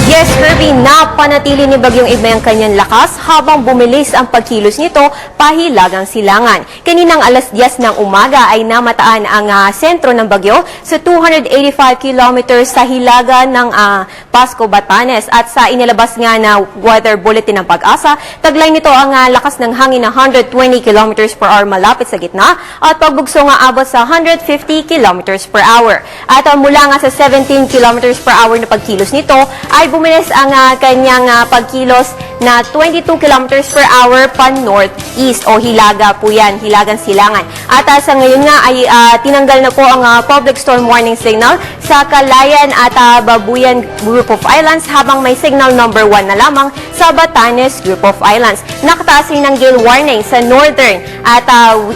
Yes, Kirby, napanatili ni Bagyong Igme ang kanyang lakas habang bumilis ang pagkilos nito pahilagang silangan. Kaninang alas 10 ng umaga ay namataan ang sentro ng bagyo sa 285 kilometers sa hilaga ng Pasco, Batanes. At sa inilabas nga na weather bulletin ng Pag-asa, taglay nito ang lakas ng hangin na 120 kilometers per hour malapit sa gitna at pagbugso nga abot sa 150 kilometers per hour. At mula nga sa 17 kilometers per hour na pagkilos nito ay bumilis ang kanyang pagkilos na 22 kilometers per hour pa northeast o hilaga po yan, hilagang silangan. At sa ngayon nga ay tinanggal na po ang public storm warning signal sa Calayan at Babuyan Group of Islands habang may signal number 1 na lamang sa Batanes Group of Islands. Nakataas rin ng gale warning sa northern at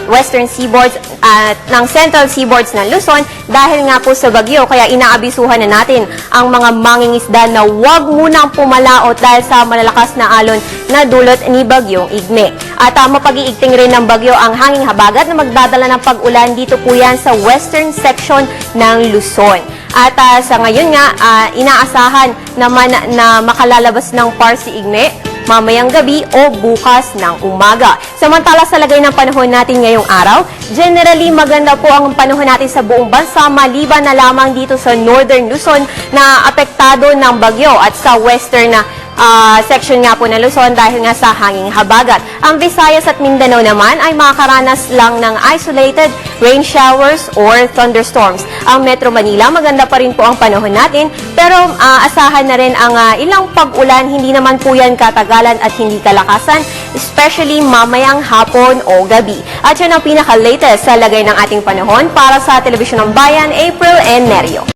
western seaboards at ng central seaboards ng Luzon dahil nga po sa bagyo. Kaya inaabisuhan na natin ang mga mangingisda na huwag munang pumalaot dahil sa malalakas na alon na dulot ni Bagyong Igme. At mapag-iigting rin ng bagyo ang hanging habagat na magdadala ng pag-ulan dito po yan sa western section ng Luzon. At sa ngayon nga, inaasahan naman na makalalabas ng PAR si Igme mamayang gabi o bukas ng umaga. Samantala sa lagay ng panahon natin ngayong araw, generally maganda po ang panahon natin sa buong bansa maliban na lamang dito sa northern Luzon na apektado ng bagyo at sa western na section nga po ng Luzon dahil nga sa hanging habagat. Ang Visayas at Mindanao naman ay makakaranas lang ng isolated rain showers or thunderstorms. Ang Metro Manila, maganda pa rin po ang panahon natin pero asahan na rin ang ilang pag-ulan, hindi naman po yan katagalan at hindi kalakasan, especially mamayang hapon o gabi. At yan ang pinaka-latest sa lagay ng ating panahon para sa Telebisyon ng Bayan, April and Nerio.